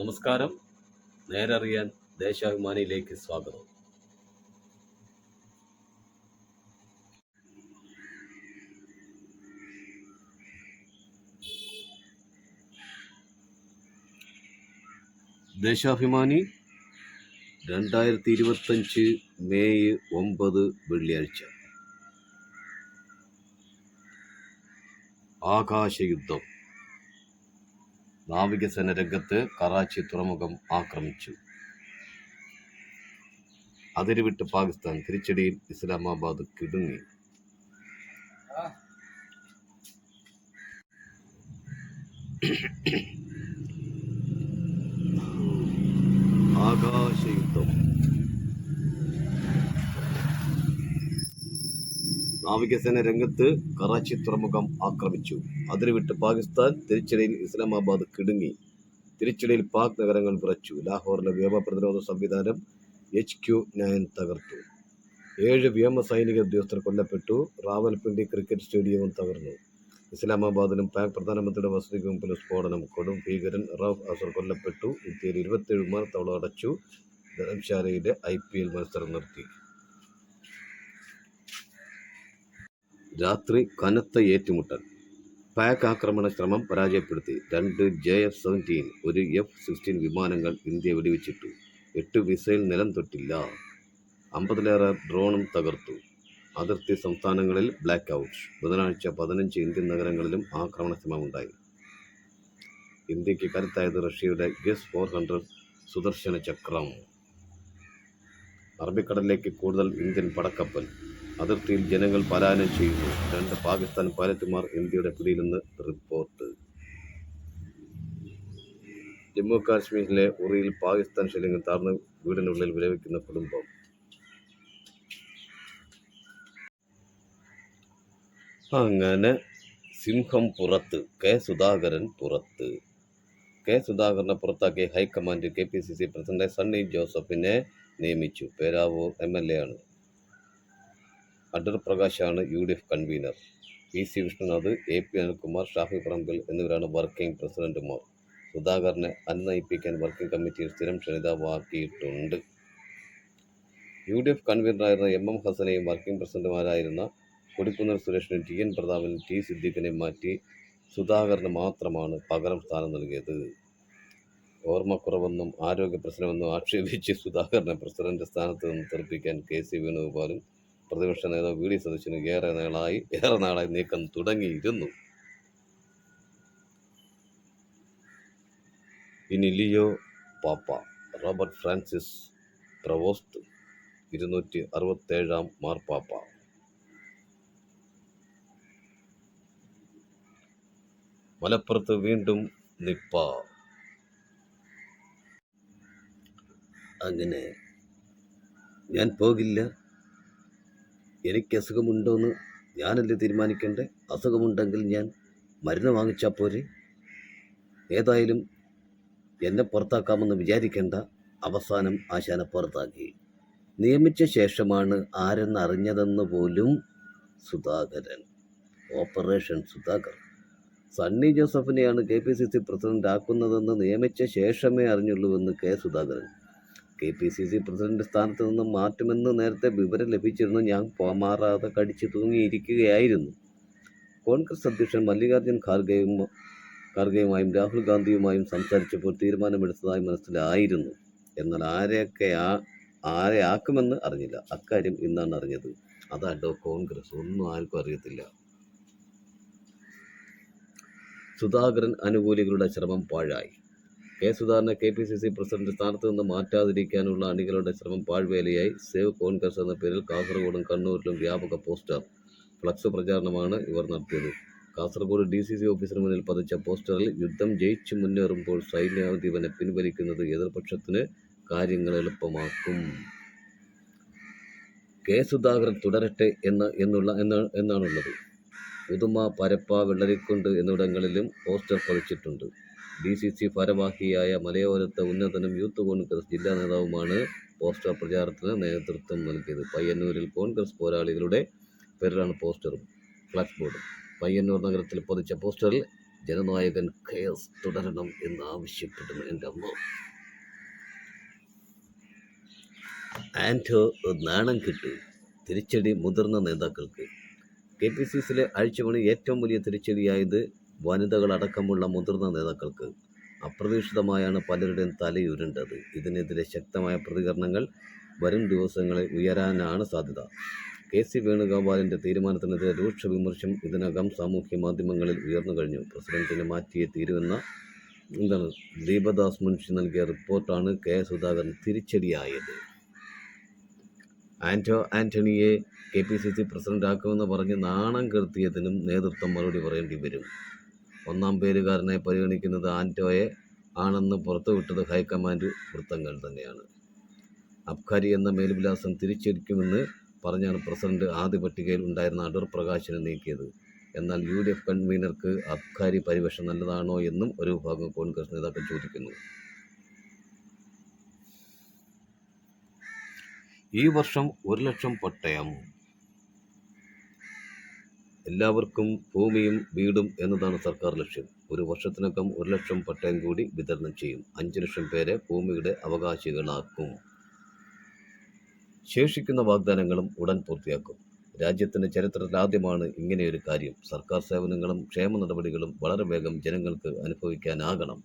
നമസ്കാരം. നേരറിയാൻ ദേശാഭിമാനിയിലേക്ക് സ്വാഗതം. ദേശാഭിമാനി 2025 മെയ് 9 വെള്ളിയാഴ്ച. ആകാശയുദ്ധം. നാവികസേന രംഗത്ത്. കറാച്ചി തുറമുഖം ആക്രമിച്ചു. അതിരുവിട്ട് പാകിസ്ഥാൻ. തിരിച്ചടിയിൽ ഇസ്ലാമാബാദ് കിടുങ്ങി. ആകാശയുദ്ധം. നാവികസേന രംഗത്ത്. കറാച്ചി തുറമുഖം ആക്രമിച്ചു. അതിരുവിട്ട് പാകിസ്ഥാൻ. തിരിച്ചടിയിൽ ഇസ്ലാമാബാദ് കിടുങ്ങി. തിരിച്ചടിയിൽ പാക് നഗരങ്ങൾ വിറച്ചു. ലാഹോറിലെ വ്യോമ പ്രതിരോധ സംവിധാനം HQ-9 തകർത്തു. 7 വ്യോമ സൈനിക ഉദ്യോഗസ്ഥർ കൊല്ലപ്പെട്ടു. റാവൽപിണ്ടി ക്രിക്കറ്റ് സ്റ്റേഡിയവും തകർന്നു. ഇസ്ലാമാബാദിലും പാക് പ്രധാനമന്ത്രിയുടെ വസതിക്ക് മുമ്പിൽ സ്ഫോടനം. കൊടും ഭീകരൻ റൌഫ് അസർ കൊല്ലപ്പെട്ടു. ഇന്ത്യയിൽ 27 വിമാനത്താവളം അടച്ചു. ധരംശാലയിലെ IPL മത്സരം നിർത്തി. രാത്രി കനത്ത ഏറ്റുമുട്ടൽ. പാക് ആക്രമണ ശ്രമം പരാജയപ്പെടുത്തി. 2 JF-17, 1 F-16 വിമാനങ്ങൾ ഇന്ത്യ വെടിവെച്ചിട്ടു. 8 മിസൈൽ നിലം തൊട്ടില്ല. 50-ലേറെ ഡ്രോണും തകർത്തു. അതിർത്തി സംസ്ഥാനങ്ങളിൽ ബ്ലാക്ക് ഔട്ട്. ബുധനാഴ്ച 15 ഇന്ത്യൻ നഗരങ്ങളിലും ആക്രമണ ശ്രമമുണ്ടായി. ഇന്ത്യക്ക് കരുത്തായത് റഷ്യയുടെ GS-400 സുദർശന ചക്രം. അറബിക്കടലിലേക്ക് കൂടുതൽ ഇന്ത്യൻ പടക്കപ്പൽ. അതിർത്തിയിൽ ജനങ്ങൾ പലായനം ചെയ്യുന്നു. 2 പാകിസ്ഥാൻ പൈലറ്റുമാർ ഇന്ത്യയുടെ പിടിയിലെന്ന് റിപ്പോർട്ട്. ജമ്മു കാശ്മീരിലെ ഉറിയിൽ പാകിസ്ഥാൻ ഷെല്ലിംഗ് താഴ്ന്ന് വീടിനുള്ളിൽ വിലപിക്കുന്ന കുടുംബം. അങ്ങനെ സിംഹം പുറത്ത്. സുധാകരൻ പുറത്ത്. സുധാകരനെ പുറത്താക്കിയ ഹൈക്കമാൻഡ് KPCC പ്രസിഡന്റ് സണ്ണി ജോസഫിനെ നിയമിച്ചു. പേരാവൂർ MLA ആണ്. അടൂർ പ്രകാശാണ് UDF കൺവീനർ. PC വിഷ്ണുനാഥ്, AP അനിൽകുമാർ, ഷാഫി പറമ്പിൽ എന്നിവരാണ് വർക്കിംഗ് പ്രസിഡന്റുമാർ. സുധാകരനെ അനുനയിപ്പിക്കാൻ വർക്കിംഗ് കമ്മിറ്റിയിൽ സ്ഥിരം ക്ഷണിതാവാക്കിയിട്ടുണ്ട്. UDF കൺവീനറായിരുന്ന MM ഹസനെയും വർക്കിംഗ് പ്രസിഡന്റുമാരായിരുന്ന കൊടിക്കുന്നിൽ സുരേഷിനും TN പ്രതാപനും T സിദ്ദീഖിനെയും മാറ്റി സുധാകരന് മാത്രമാണ് പകരം സ്ഥാനം നൽകിയത്. ഓർമ്മക്കുറവെന്നും ആരോഗ്യ പ്രശ്നമെന്നും ആക്ഷേപിച്ച് സുധാകരനെ പ്രസിഡന്റ് സ്ഥാനത്ത് നിന്ന് തെറിപ്പിക്കാൻ KC വേണുഗോപാലും പ്രതിപക്ഷ നേതാവ് VD സതീശനും ഏറെ നാളായി നീക്കം തുടങ്ങിയിരുന്നു. ഇനി ലിയോ പാപ്പ. റോബർട്ട് ഫ്രാൻസിസ് പ്രവോസ്റ്റ് 267-ാം മാർപ്പാപ്പ. മലപ്പുറത്ത് വീണ്ടും നിപ്പ. അങ്ങനെ ഞാൻ പോകില്ല. എനിക്ക് അസുഖമുണ്ടോയെന്ന് ഞാനല്ലേ തീരുമാനിക്കണ്ടേ? അസുഖമുണ്ടെങ്കിൽ ഞാൻ മരുന്ന് വാങ്ങിച്ചാൽ പോരെ? ഏതായാലും എന്നെ പുറത്താക്കാമെന്ന് വിചാരിക്കേണ്ട. അവസാനം ആശാനെ പുറത്താക്കി. നിയമിച്ച ശേഷമാണ് ആരെന്നറിഞ്ഞതെന്ന് പോലും സുധാകരൻ. ഓപ്പറേഷൻ സുധാകർ. സണ്ണി ജോസഫിനെയാണ് KPCC പ്രസിഡന്റ് ആക്കുന്നതെന്ന് നിയമിച്ച ശേഷമേ അറിഞ്ഞുള്ളൂവെന്ന് സുധാകരൻ. KPCC പ്രസിഡന്റ് സ്ഥാനത്ത് നിന്ന് മാറ്റുമെന്ന് നേരത്തെ വിവരം ലഭിച്ചിരുന്നു. ഞാൻ മാറാതെ കടിച്ചു തൂങ്ങിയിരിക്കുകയായിരുന്നു. കോൺഗ്രസ് അധ്യക്ഷൻ മല്ലികാർജ്ജുൻ ഖാർഗെയുമായും രാഹുൽ ഗാന്ധിയുമായും സംസാരിച്ചപ്പോൾ തീരുമാനമെടുത്തതായി മനസ്സിലായിരുന്നു. എന്നാൽ ആരെ ആക്കുമെന്ന് അറിഞ്ഞില്ല. അക്കാര്യം ഇന്നാണ് അറിഞ്ഞത്. അതാണ്ടോ കോൺഗ്രസ്. ഒന്നും ആർക്കും അറിയത്തില്ല. സുധാകരൻ അനുകൂലികളുടെ ശ്രമം പാഴായി. സുധാകരനെ KPCC പ്രസിഡന്റ് സ്ഥാനത്ത് നിന്ന് മാറ്റാതിരിക്കാനുള്ള അണികളുടെ ശ്രമം പാഴ്വേലയായി. സേവ് കോൺഗ്രസ് എന്ന പേരിൽ കാസർഗോഡും കണ്ണൂരിലും വ്യാപക പോസ്റ്റർ ഫ്ലക്സ് പ്രചാരണമാണ് ഇവർ നടത്തിയത്. കാസർഗോഡ് DCC ഓഫീസിന് മുന്നിൽ പതിച്ച പോസ്റ്ററിൽ യുദ്ധം ജയിച്ചു മുന്നേറുമ്പോൾ സൈന്യാധിപനെ പിൻവലിക്കുന്നത് എതിർപക്ഷത്തിന് കാര്യങ്ങൾ എളുപ്പമാക്കും. സുധാകരൻ തുടരട്ടെ എന്നാണുള്ളത്. ഉദുമ, പരപ്പ, വെള്ളരിക്കുണ്ട് എന്നിവിടങ്ങളിലും പോസ്റ്റർ പതിച്ചിട്ടുണ്ട്. DCC ഭാരവാഹിയായ മലയോരത്തെ ഉന്നതനും യൂത്ത് കോൺഗ്രസ് ജില്ലാ നേതാവുമാണ് പോസ്റ്റർ പ്രചാരണത്തിന് നേതൃത്വം നൽകിയത്. പയ്യന്നൂരിൽ കോൺഗ്രസ് പോരാളികളുടെ പേരിലാണ് പോസ്റ്ററും ഫ്ലക്സ് ബോർഡും. പയ്യന്നൂർ നഗരത്തിൽ പതിച്ച പോസ്റ്ററിൽ ജനനായകൻ KS തുടരണം എന്ന് ആവശ്യപ്പെടുന്നു. എൻ്റെ അമ്മ ആൻറ്റോ നാണം കിട്ടു. തിരിച്ചടി മുതിർന്ന നേതാക്കൾക്ക്. KPCCയിലെ അഴിച്ചുപണി ഏറ്റവും വലിയ തിരിച്ചടിയായത് വനിതകളടക്കമുള്ള മുതിർന്ന നേതാക്കൾക്ക്. അപ്രതീക്ഷിതമായാണ് പലരുടെയും തലയുരുണ്ടത്. ഇതിനെതിരെ ശക്തമായ പ്രതികരണങ്ങൾ വരും ദിവസങ്ങളിൽ ഉയരാനാണ് സാധ്യത. KC വേണുഗോപാലിൻ്റെ തീരുമാനത്തിനെതിരെ രൂക്ഷ വിമർശനം ഇതിനകം സാമൂഹ്യ മാധ്യമങ്ങളിൽ ഉയർന്നു കഴിഞ്ഞു. പ്രസിഡന്റിനെ മാറ്റിയേ തീരുവെന്ന ദീപദാസ് മുൻഷി നൽകിയ റിപ്പോർട്ടാണ് സുധാകരൻ തിരിച്ചടിയായത്. ആന്റണിയെ KPCC പ്രസിഡന്റാക്കുമെന്ന് പറഞ്ഞ് നാണം കെടുത്തിയതിനും നേതൃത്വം മറുപടി പറയേണ്ടി വരും. ഒന്നാം പേരുകാരനായി പരിഗണിക്കുന്നത് ആന്റോയെ ആണെന്ന് പുറത്തുവിട്ടത് ഹൈക്കമാൻഡ് വൃത്തങ്ങൾ തന്നെയാണ്. അബ്കാരി എന്ന മേൽവിലാസം തിരിച്ചടിക്കുമെന്ന് പറഞ്ഞാണ് പ്രസിഡന്റ് ആദ്യ പട്ടികയിൽ ഉണ്ടായിരുന്ന അടൂർ പ്രകാശിനെ നീക്കിയത്. എന്നാൽ UDF കൺവീനർക്ക് അബ്കാരി പരിവേഷ നല്ലതാണോ എന്നും ഒരു വിഭാഗം കോൺഗ്രസ് നേതാക്കൾ ചോദിക്കുന്നു. ഈ വർഷം 1 ലക്ഷം പട്ടയം. എല്ലാവർക്കും ഭൂമിയും വീടും എന്നതാണ് സർക്കാർ ലക്ഷ്യം. ഒരു വർഷത്തിനകം 1 ലക്ഷം പട്ടയം കൂടി വിതരണം ചെയ്യും. 5 ലക്ഷം പേരെ ഭൂമിയുടെ അവകാശികളാക്കും. ശേഷിക്കുന്ന വാഗ്ദാനങ്ങളും ഉടൻ പൂർത്തിയാക്കും. രാജ്യത്തിൻ്റെ ചരിത്രത്തിൽ ആദ്യമാണ് ഇങ്ങനെയൊരു കാര്യം. സർക്കാർ സേവനങ്ങളും ക്ഷേമ നടപടികളും വളരെ വേഗം ജനങ്ങൾക്ക് അനുഭവിക്കാനാകണം.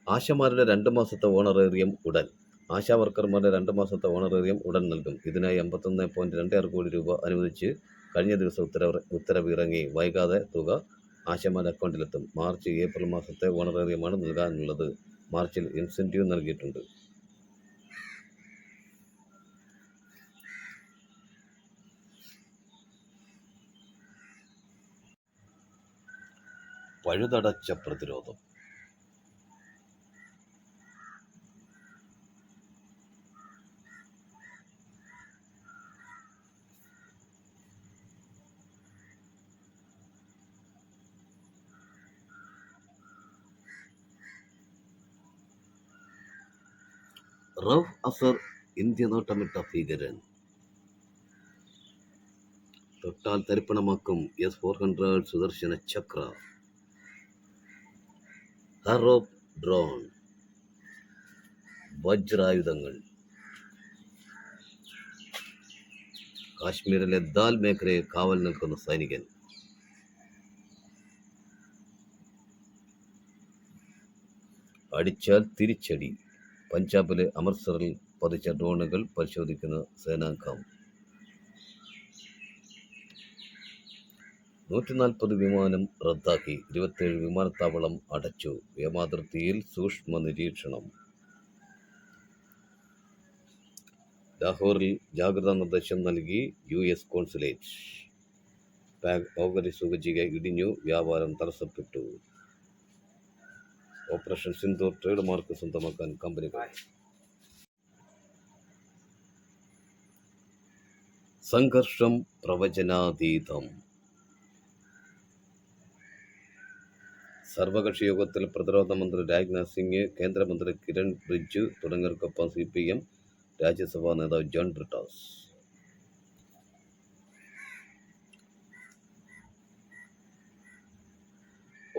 ആശമാരുടെ 2 മാസത്തെ ഓണറേറിയം ഉടൻ. ആശാവർക്കർമാരുടെ 2 മാസത്തെ ഓണറേറിയം ഉടൻ നൽകും. ഇതിനായി 51.26 കോടി രൂപ അനുവദിച്ച് കഴിഞ്ഞ ദിവസം ഉത്തരവ് ഇറങ്ങി. വൈകാതെ തുക ആശമാരുടെ അക്കൗണ്ടിലെത്തും. മാർച്ച്, ഏപ്രിൽ മാസത്തെ ഓണറേറിയമാണ് നൽകാനുള്ളത്. മാർച്ചിൽ ഇൻസെൻറ്റീവ് നൽകിയിട്ടുണ്ട്. പഴുതടച്ച പ്രതിരോധം. റൌഫ് അസർ ഇന്ത്യ നോട്ടമിട്ട ഭീകരൻ. തൊട്ടാൽ തരിപ്പണമാക്കും S-400 സുദർശന ചക്ര. ഹറോപ്പ് ഡ്രോൺ, വജ്രായുധങ്ങൾ. കാശ്മീരിലെ ദാൽ മേഖലയിൽ കാവൽ നിൽക്കുന്ന സൈനികൻ. അടിച്ചാൽ തിരിച്ചടി. പഞ്ചാബിലെ അമൃത്സറിൽ പതിച്ച ഡ്രോണുകൾ പരിശോധിക്കുന്ന സേനാംഗം. 140 വിമാനം റദ്ദാക്കി. 27 വിമാനത്താവളം അടച്ചു. വ്യോമാതിർത്തിയിൽ സൂക്ഷ്മ നിരീക്ഷണം. ലാഹോറിൽ ജാഗ്രതാ നിർദ്ദേശം നൽകി US കോൺസുലേറ്റ്. ഓഹരി സൂചിക ഇടിഞ്ഞു. വ്യാപാരം തടസ്സപ്പെട്ടു. ഓപ്പറേഷൻ സിന്ദൂർ ട്രേഡ് മാർക്ക് സ്വന്തമാക്കാൻ കമ്പനികൾ. സംഘർഷം പ്രവചനാതീതം. സർവകക്ഷി യോഗത്തിൽ പ്രതിരോധ മന്ത്രി രാജ്നാഥ് സിംഗ്, കേന്ദ്രമന്ത്രി കിരൺ റിജിജു തുടങ്ങിയവർക്കൊപ്പം CPM രാജ്യസഭാ നേതാവ് John Brittas.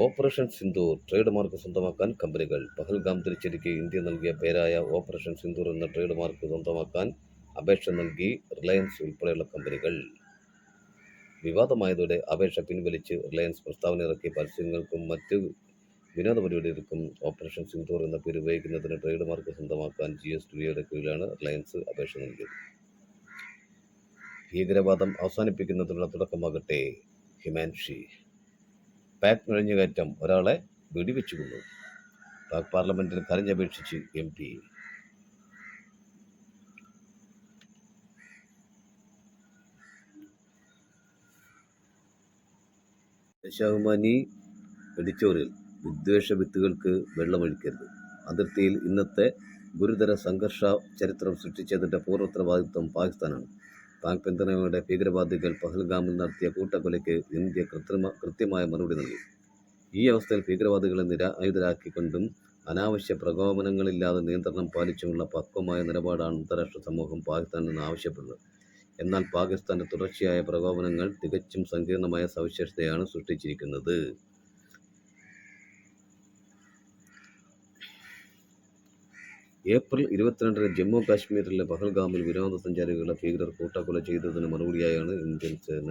Operation Sindoor trade mark സ്വന്തമാക്കാൻ കമ്പനികൾ. പഹൽഗാം തിരിച്ചടിക്ക് ഇന്ത്യ നൽകിയ പേരായ ഓപ്പറേഷൻ സിന്ദൂർ എന്ന ട്രേഡ് മാർക്ക് സ്വന്തമാക്കാൻ അപേക്ഷ നൽകി റിലയൻസ് ഉൾപ്പെടെയുള്ള കമ്പനികൾ. വിവാദമായതോടെ അപേക്ഷ പിൻവലിച്ച് റിലയൻസ് പ്രസ്താവന ഇറക്കി. പരസ്യങ്ങൾക്കും മറ്റ് വിനോദ പരിപാടികൾക്കും ഓപ്പറേഷൻ സിന്ദൂർ എന്ന പേര് ഉപയോഗിക്കുന്നതിന് ട്രേഡ് മാർക്ക് സ്വന്തമാക്കാൻ GSTയുടെ കീഴിലാണ് റിലയൻസ് അപേക്ഷ നൽകിയത്. ഭീകരവാദം അവസാനിപ്പിക്കുന്നതിനുള്ള തുടക്കമാകട്ടെ. ഹിമാൻഷി. പാക് നുഴഞ്ഞുകയറ്റം, ഒരാളെ വെടിവെച്ചു കൊന്നു. പാക് പാർലമെന്റിൽ കരഞ്ഞപേക്ഷിച്ച് MP. ദേശാഭിമാനി എഡിറ്റോറിയൽ. വിദ്വേഷ വിത്തുകൾക്ക് വെള്ളമൊഴിക്കരുത്. അതിർത്തിയിൽ ഇന്നത്തെ ഗുരുതര സംഘർഷ ചരിത്രം സൃഷ്ടിച്ചതിൻ്റെ പൂർവ്വോത്തരവാദിത്വം പാകിസ്ഥാനാണ്. പാക് പിന്തുണയോടെ ഭീകരവാദികൾ പഹൽഗാമിൽ നടത്തിയ കൂട്ടക്കൊലയ്ക്ക് ഇന്ത്യ കൃത്യമായ മറുപടി നൽകി. ഈ അവസ്ഥയിൽ ഭീകരവാദികളെ നിരായുധരാക്കിക്കൊണ്ടും അനാവശ്യ പ്രകോപനങ്ങളില്ലാതെ നിയന്ത്രണം പാലിച്ചുമുള്ള പക്വമായ നിലപാടാണ് അന്താരാഷ്ട്ര സമൂഹം പാകിസ്ഥാനിൽ നിന്ന് ആവശ്യപ്പെടുന്നത്. എന്നാൽ പാകിസ്ഥാന്റെ തുടർച്ചയായ പ്രകോപനങ്ങൾ തികച്ചും സങ്കീർണമായ സവിശേഷതയാണ് സൃഷ്ടിച്ചിരിക്കുന്നത്. ഏപ്രിൽ 22 ജമ്മു കാശ്മീരിലെ പഹൽഗാമിൽ വിനോദസഞ്ചാരികളെ ഭീകരർ കൂട്ടക്കൊല ചെയ്തതിന് മറുപടിയായാണ് ഇന്ത്യൻ സേന